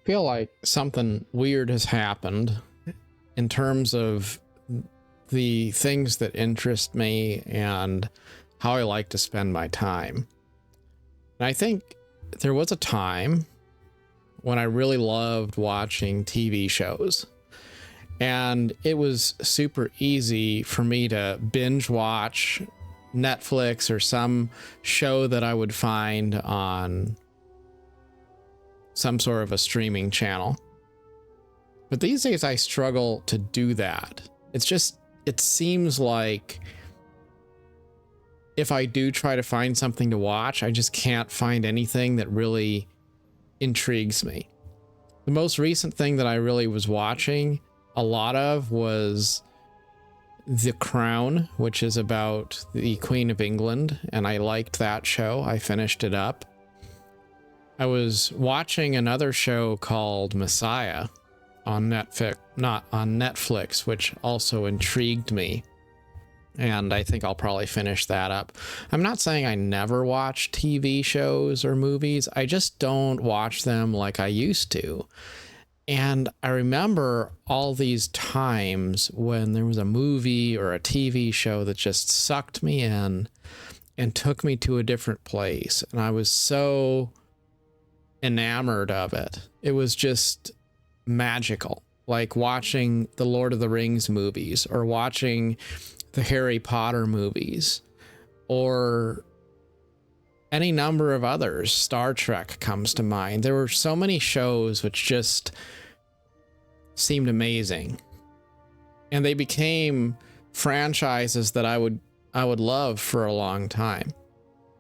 feel like something weird has happened in terms of the things that interest me and how I like to spend my time. And I think there was a time when I really loved watching TV shows. And it was super easy for me to binge watch Netflix or some show that I would find on some sort of a streaming channel. But these days I struggle to do that. It seems like if I do try to find something to watch, I just can't find anything that really intrigues me. The most recent thing that I really was watching a lot of was The Crown, which is about the Queen of England, and I liked that show. I finished it up. I was watching another show called Messiah on Netflix, which also intrigued me, and I think I'll probably finish that up. I'm not saying I never watch TV shows or movies. I just don't watch them like I used to. And I remember all these times when there was a movie or a TV show that just sucked me in and took me to a different place. And I was so enamored of it. It was just magical, like watching the Lord of the Rings movies or watching the Harry Potter movies or any number of others. Star Trek comes to mind. There were so many shows which just seemed amazing, and they became franchises that I would love for a long time.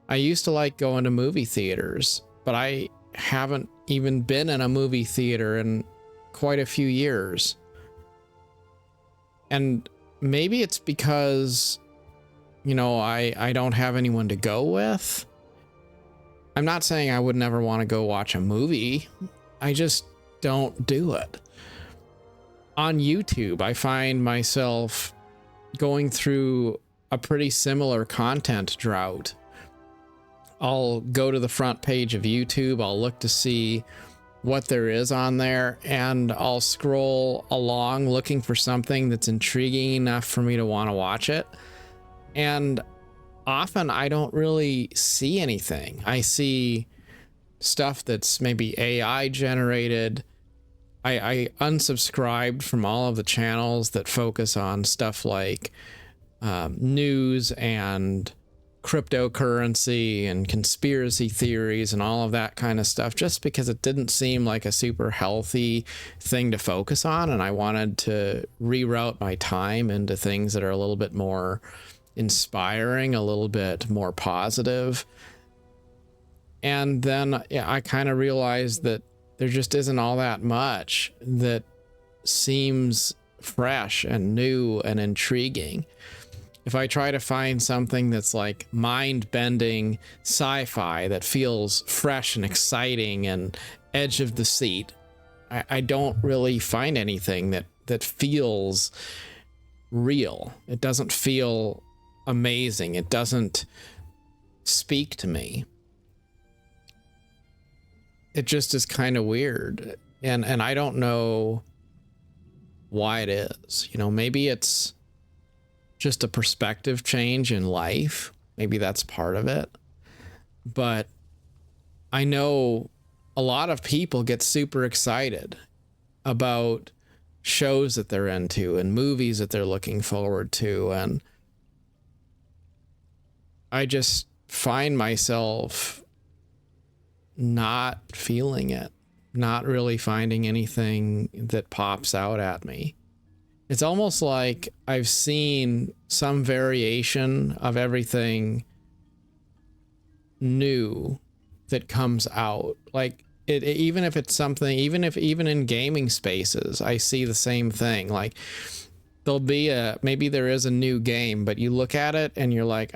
I used to like going to movie theaters, but I haven't even been in a movie theater in quite a few years. And maybe it's because, I don't have anyone to go with. I'm not saying I would never want to go watch a movie. I just don't do it. On YouTube, I find myself going through a pretty similar content drought. I'll go to the front page of YouTube, I'll look to see what there is on there, and I'll scroll along looking for something that's intriguing enough for me to want to watch it. And often I don't really see anything. I see stuff that's maybe AI generated. I unsubscribed from all of the channels that focus on stuff like news and cryptocurrency and conspiracy theories and all of that kind of stuff, just because it didn't seem like a super healthy thing to focus on. And I wanted to reroute my time into things that are a little bit more inspiring, a little bit more positive. And then I kind of realized that there just isn't all that much that seems fresh and new and intriguing. If I try to find something that's like mind-bending sci-fi that feels fresh and exciting and edge of the seat, I don't really find anything that feels real. It doesn't feel amazing. It doesn't speak to me. It just is kind of weird. And I don't know why it is. Maybe it's just a perspective change in life. Maybe that's part of it. But I know a lot of people get super excited about shows that they're into and movies that they're looking forward to. And I just find myself not feeling it, not really finding anything that pops out at me. It's almost like I've seen some variation of everything new that comes out. Like even if it's something, even in gaming spaces, I see the same thing. Like there'll be maybe there is a new game, but you look at it and you're like,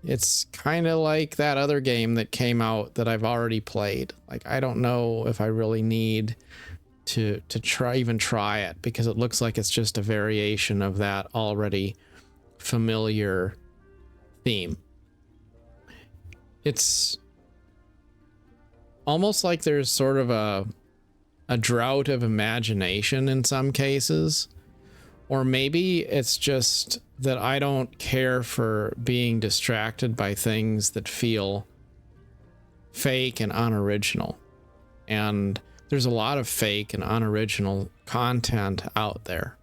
it's kind of like that other game that came out that I've already played. Like, I don't know if I really need to try it, because it looks like it's just a variation of that already familiar theme. It's almost like there's sort of a drought of imagination in some cases. Or maybe it's just that I don't care for being distracted by things that feel fake and unoriginal. And there's a lot of fake and unoriginal content out there.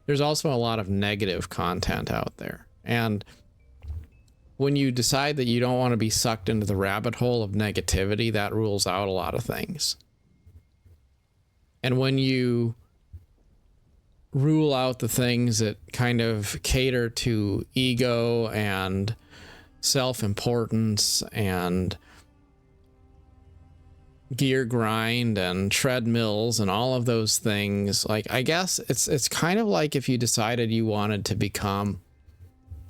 There's also a lot of negative content out there. And when you decide that you don't want to be sucked into the rabbit hole of negativity, that rules out a lot of things. And when you rule out the things that kind of cater to ego and self-importance and gear grind and treadmills and all of those things, like, I guess it's kind of like if you decided you wanted to become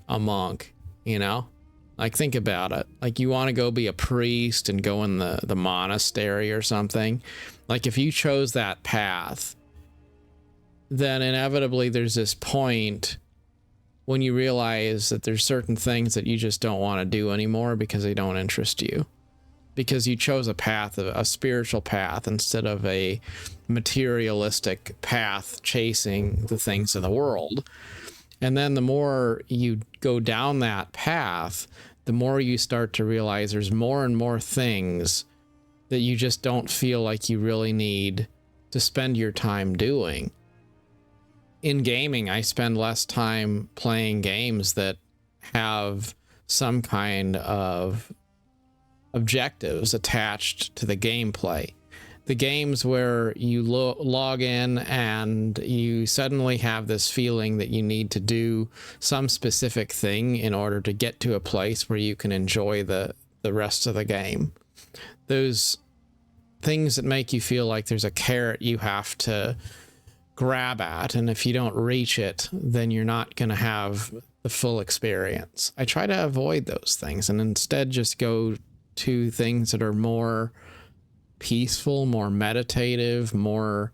a monk, you know? Like, think about it. Like, you want to go be a priest and go in the monastery or something. Like, if you chose that path, then inevitably there's this point when you realize that there's certain things that you just don't want to do anymore because they don't interest you. Because you chose a path, a spiritual path, instead of a materialistic path chasing the things of the world. And then the more you go down that path, the more you start to realize there's more and more things that you just don't feel like you really need to spend your time doing. In gaming, I spend less time playing games that have some kind of objectives attached to the gameplay. The games where you log in and you suddenly have this feeling that you need to do some specific thing in order to get to a place where you can enjoy the rest of the game. Those things that make you feel like there's a carrot you have to grab at, and if you don't reach it, then you're not going to have the full experience. I try to avoid those things and instead just go to things that are more peaceful, more meditative, more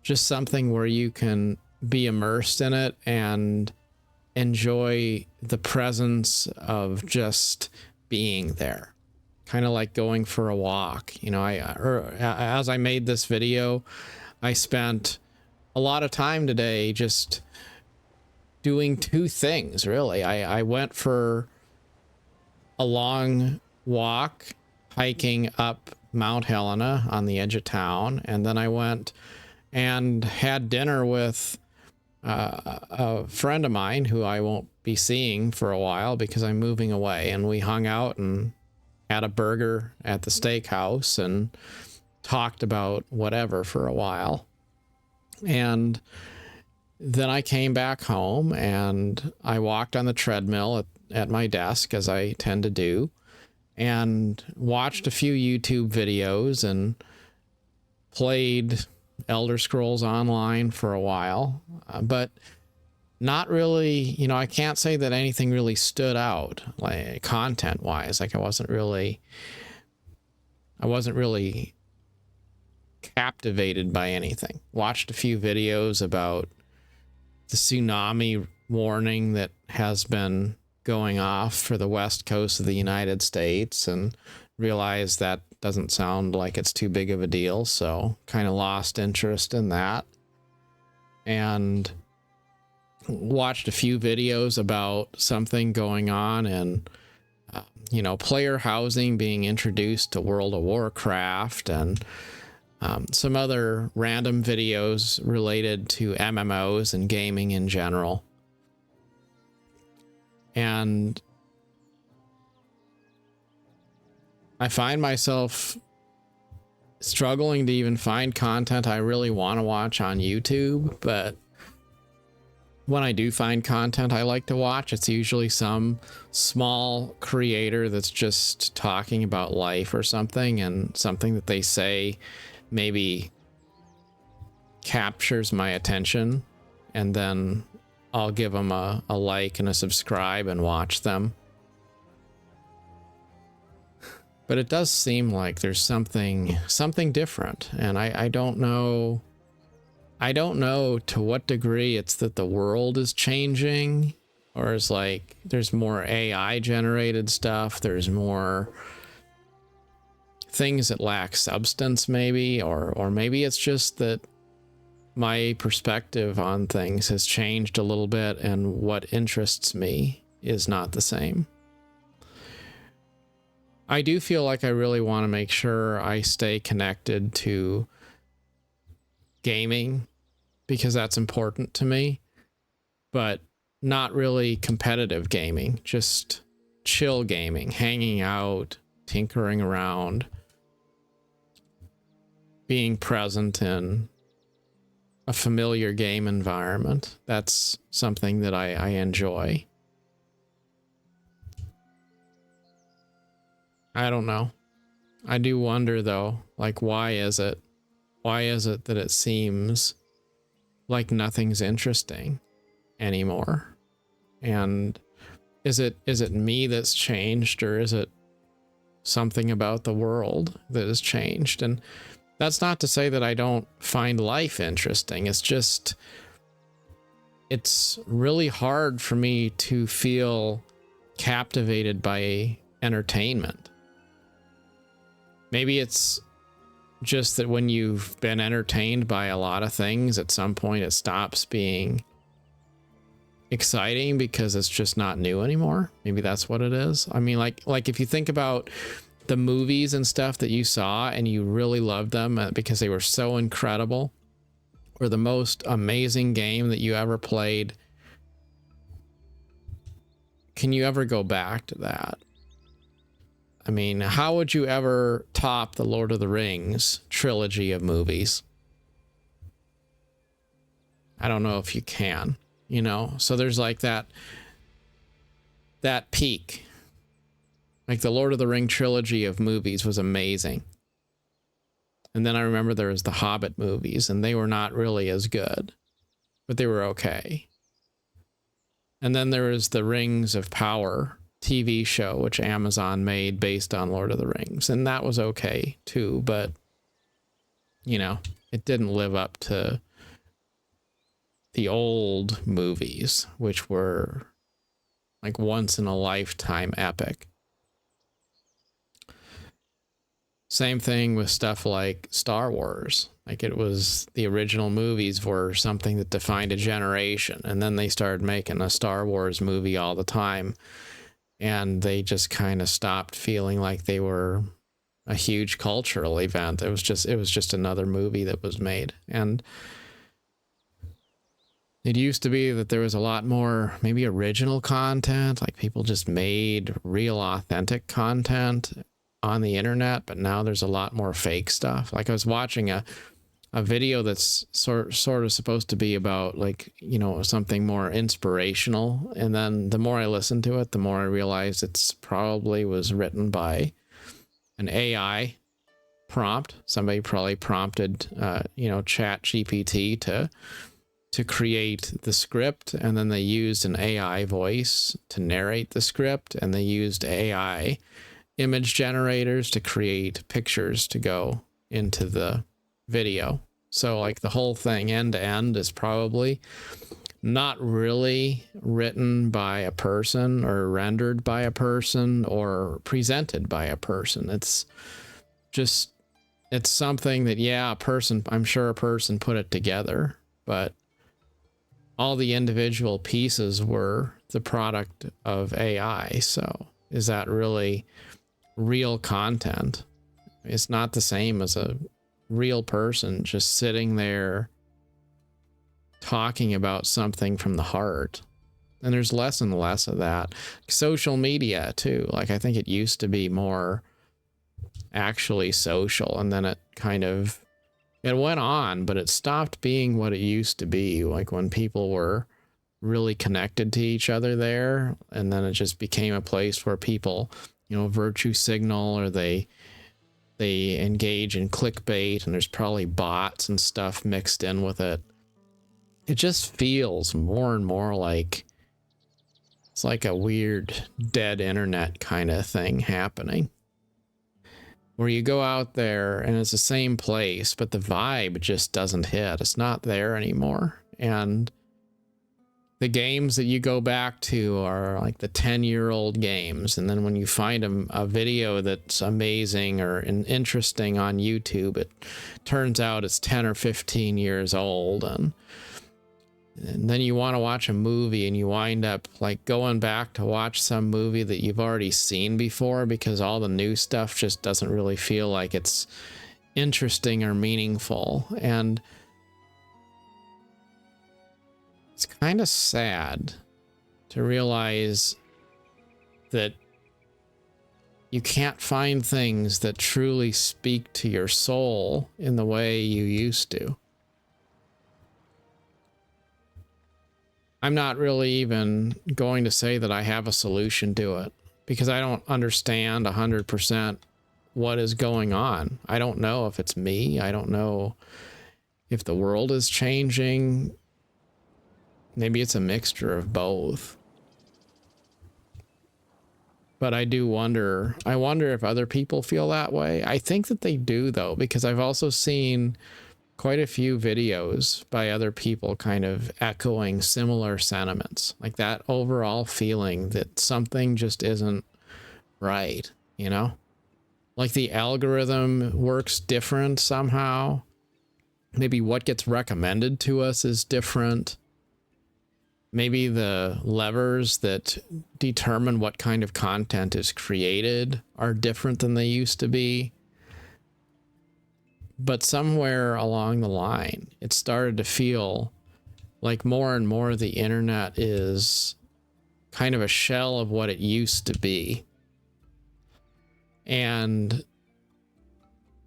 just something where you can be immersed in it and enjoy the presence of just being there. Kind of like going for a walk. You know, as I made this video, I spent a lot of time today just doing two things, really. I went for a long walk, hiking up Mount Helena on the edge of town, and then I went and had dinner with a friend of mine who I won't be seeing for a while because I'm moving away, and we hung out and had a burger at the steakhouse and talked about whatever for a while. And then I came back home and I walked on the treadmill at my desk, as I tend to do, and watched a few YouTube videos and played Elder Scrolls Online for a while, but not really, you know, I can't say that anything really stood out, like content wise. Like I wasn't really captivated by anything. Watched a few videos about the tsunami warning that has been going off for the west coast of the United States and realized that doesn't sound like it's too big of a deal, so kind of lost interest in that. And watched a few videos about something going on and you know, player housing being introduced to World of Warcraft, and some other random videos related to MMOs and gaming in general. And I find myself struggling to even find content I really want to watch on YouTube, but when I do find content I like to watch, it's usually some small creator that's just talking about life or something, and something that they say maybe captures my attention, and then I'll give them a like and a subscribe and watch them. But it does seem like there's something different, and I don't know to what degree it's that the world is changing, or is there's more AI generated stuff, there's more things that lack substance, maybe, or maybe it's just that my perspective on things has changed a little bit, and what interests me is not the same. I do feel like I really want to make sure I stay connected to gaming because that's important to me, but not really competitive gaming, just chill gaming, hanging out, tinkering around, being present in a familiar game environment. That's something that I enjoy. I don't know. I do wonder though, like, why is it that it seems like nothing's interesting anymore? And is it me that's changed, or is it something about the world that has changed? And that's not to say that I don't find life interesting. It's just, it's really hard for me to feel captivated by entertainment. Maybe it's just that when you've been entertained by a lot of things, at some point it stops being exciting because it's just not new anymore. Maybe that's what it is. I mean, like if you think about the movies and stuff that you saw and you really loved them because they were so incredible, or the most amazing game that you ever played, can you ever go back to that? I mean, how would you ever top the Lord of the Rings trilogy of movies? I don't know if you can, you know? So there's like that peak. Like the Lord of the Ring trilogy of movies was amazing. And then I remember there was the Hobbit movies, and they were not really as good, but they were okay. And then there was the Rings of Power TV show, which Amazon made based on Lord of the Rings, and that was okay too, but you know, it didn't live up to the old movies, which were like once in a lifetime epic. Same thing with stuff like Star Wars. Like, it was, the original movies were something that defined a generation, and then they started making a Star Wars movie all the time, and they just kind of stopped feeling like they were a huge cultural event. It was just another movie that was made. And it used to be that there was a lot more maybe original content, like people just made real authentic content on the internet, but now there's a lot more fake stuff. Like, I was watching a video that's sort of supposed to be about, like, you know, something more inspirational, and then the more I listened to it, the more I realized it's probably was written by an AI prompt. Somebody probably prompted you know, Chat GPT to create the script, and then they used an AI voice to narrate the script, and they used AI image generators to create pictures to go into the video. So like the whole thing end to end is probably not really written by a person or rendered by a person or presented by a person. It's just, it's something that, yeah, a person, I'm sure a person put it together, but all the individual pieces were the product of AI. So is that really real content? It's not the same as a real person just sitting there talking about something from the heart. And there's less and less of that. Social media too. Like, I think it used to be more actually social, and then it went on, but it stopped being what it used to be, like when people were really connected to each other there, and then it just became a place where people, you know, virtue signal, or they engage in clickbait, and there's probably bots and stuff mixed in with it. It just feels more and more like it's like a weird dead internet kind of thing happening, where you go out there and it's the same place, but the vibe just doesn't hit. It's not there anymore. And the games that you go back to are like the 10-year-old games. And then when you find a video that's amazing or interesting on YouTube, it turns out it's 10 or 15 years old. And then you want to watch a movie and you wind up like going back to watch some movie that you've already seen before because all the new stuff just doesn't really feel like it's interesting or meaningful. And it's kind of sad to realize that you can't find things that truly speak to your soul in the way you used to. I'm not really even going to say that I have a solution to it because I don't understand 100% what is going on. I don't know if it's me. I don't know if the world is changing. Maybe it's a mixture of both. But I do wonder, I wonder if other people feel that way. I think that they do though, because I've also seen quite a few videos by other people kind of echoing similar sentiments, like that overall feeling that something just isn't right, you know? Like the algorithm works different somehow. Maybe what gets recommended to us is different. Maybe the levers that determine what kind of content is created are different than they used to be. But somewhere along the line, it started to feel like more and more the internet is kind of a shell of what it used to be. And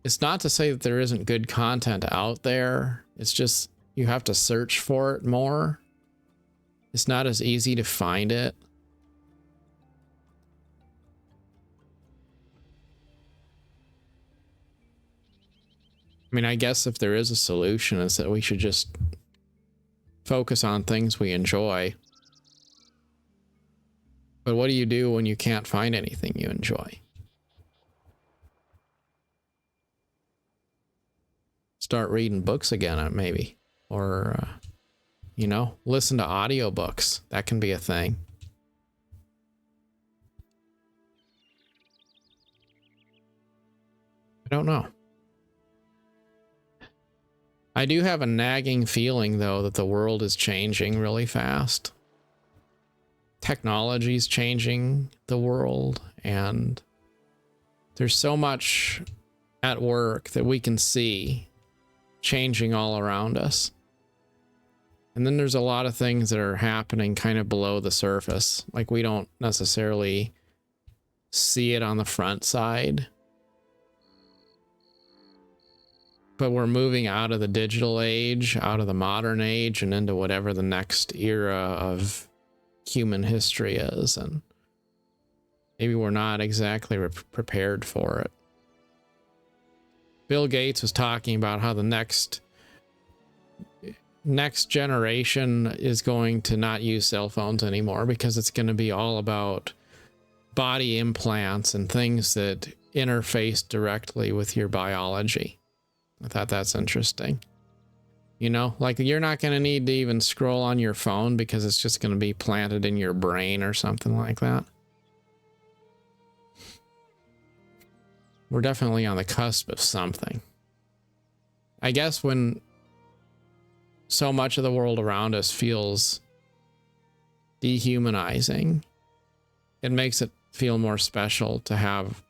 it's not to say that there isn't good content out there. It's just you have to search for it more. It's not as easy to find it. I mean, I guess if there is a solution, it's that we should just focus on things we enjoy. But what do you do when you can't find anything you enjoy? Start reading books again, maybe. Or, you know, listen to audiobooks. That can be a thing. I don't know. I do have a nagging feeling, though, that the world is changing really fast. Technology is changing the world, and there's so much at work that we can see changing all around us. And then there's a lot of things that are happening kind of below the surface. Like we don't necessarily see it on the front side. But we're moving out of the digital age, out of the modern age, and into whatever the next era of human history is. And maybe we're not exactly prepared for it. Bill Gates was talking about how the next generation is going to not use cell phones anymore because it's going to be all about body implants and things that interface directly with your biology. I thought that's interesting. You know, like you're not going to need to even scroll on your phone because it's just going to be planted in your brain or something like that. We're definitely on the cusp of something. I guess when so much of the world around us feels dehumanizing, it makes it feel more special to have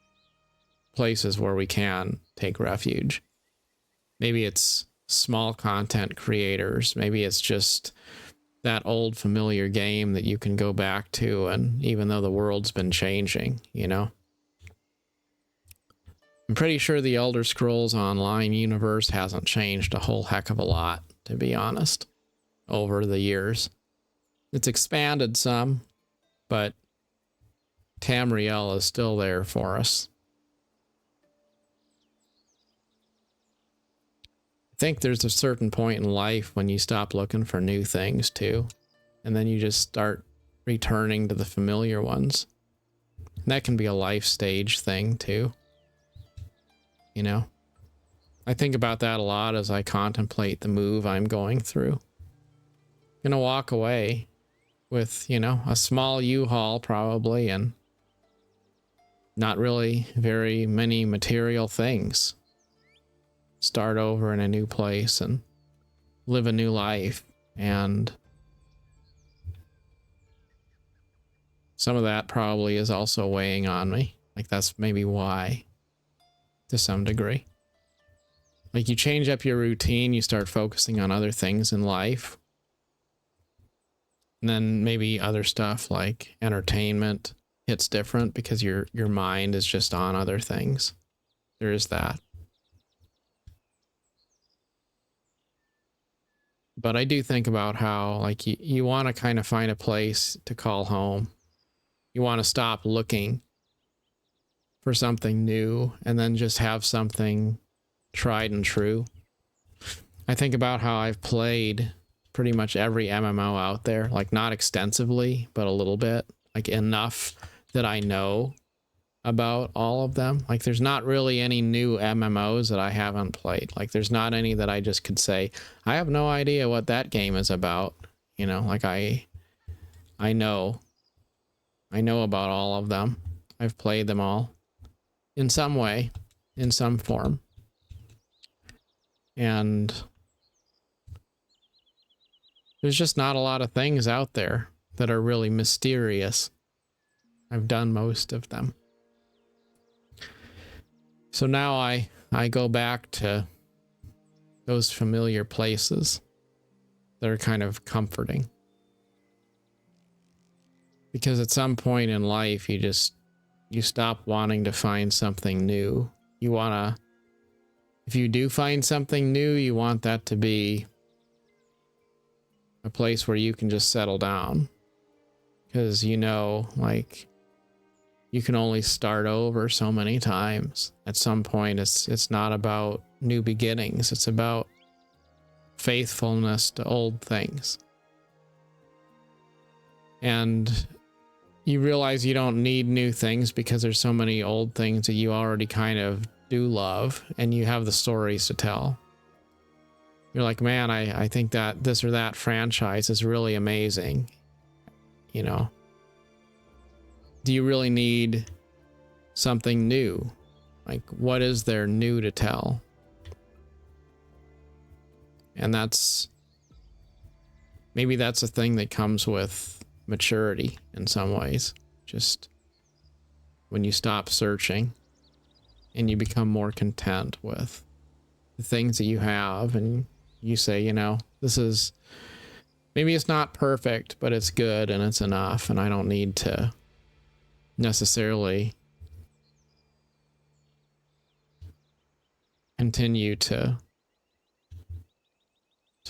places where we can take refuge. Maybe it's small content creators. Maybe it's just that old familiar game that you can go back to. And even though the world's been changing, you know, I'm pretty sure the Elder Scrolls Online universe hasn't changed a whole heck of a lot, to be honest, over the years. It's expanded some, but Tamriel is still there for us. I think there's a certain point in life when you stop looking for new things too, and then you just start returning to the familiar ones. And that can be a life stage thing too. You know, I think about that a lot as I contemplate the move I'm going through. I'm gonna walk away with, you know, a small U-Haul probably, and not really very many material things. Start over in a new place and live a new life. And some of that probably is also weighing on me. Like, that's maybe why, to some degree. Like, you change up your routine, you start focusing on other things in life. And then maybe other stuff like entertainment hits different because your mind is just on other things. There is that. But I do think about how, like, you want to kind of find a place to call home. You want to stop looking for something new and then just have something tried and true. I think about how I've played pretty much every MMO out there, like not extensively, but a little bit, like enough that I know about all of them. Like, there's not really any new MMOs that I haven't played. Like, there's not any that I just could say, I have no idea what that game is about. You know, like I know about all of them. I've played them all in some way, in some form. And there's just not a lot of things out there that are really mysterious. I've done most of them. So now I go back to those familiar places that are kind of comforting. Because at some point in life, you stop wanting to find something new. You want to, if you do find something new, you want that to be a place where you can just settle down. Because, you know, like, you can only start over so many times. At some point, it's not about new beginnings. It's about faithfulness to old things. And you realize you don't need new things because there's so many old things that you already kind of do love, and you have the stories to tell. You're like, man, I think that this or that franchise is really amazing. You know? Do you really need something new? Like, what is there new to tell? And maybe that's a thing that comes with maturity in some ways. Just when you stop searching and you become more content with the things that you have, and you say, you know, this is, maybe it's not perfect, but it's good and it's enough, and I don't need to necessarily continue to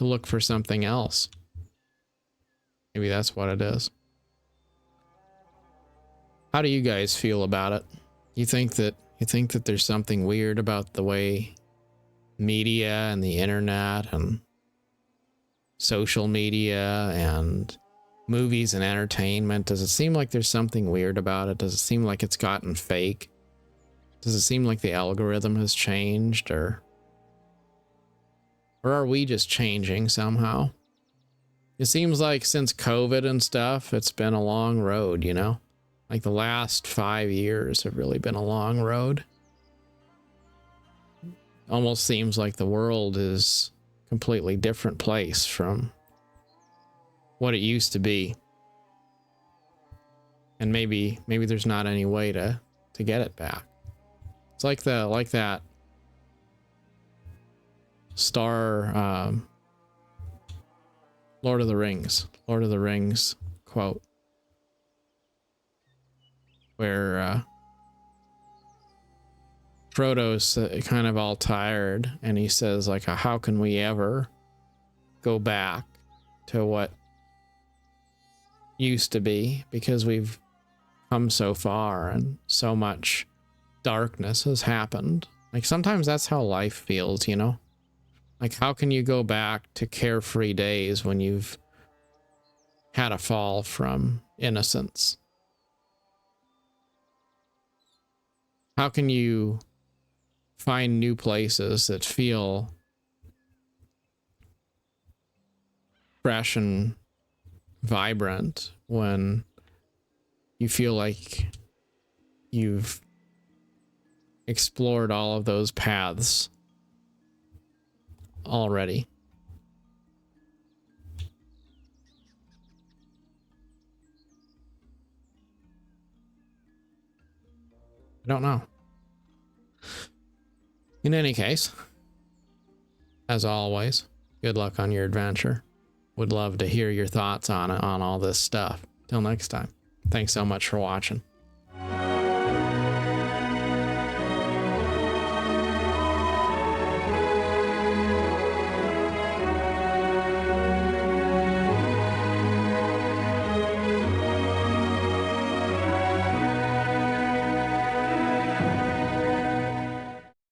look for something else. Maybe that's what it is. How do you guys feel about it? You think that there's something weird about the way media and the internet and social media and movies and entertainment, does it seem like there's something weird about it? Does it seem like it's gotten fake? Does it seem like the algorithm has changed, or are we just changing somehow? It seems like since COVID and stuff, it's been a long road, you know? Like, the last 5 years have really been a long road. Almost seems like the world is a completely different place from what it used to be. And maybe there's not any way to get it back. It's like that Star Lord of the Rings quote, where Frodo's kind of all tired, and he says, like, how can we ever go back to what used to be, because we've come so far and so much darkness has happened. Like, sometimes that's how life feels, you know? Like, how can you go back to carefree days when you've had a fall from innocence? How can you find new places that feel fresh and vibrant when you feel like you've explored all of those paths already. I don't know. In any case, as always, good luck on your adventure. Would love to hear your thoughts on all this stuff. Till next time. Thanks so much for watching.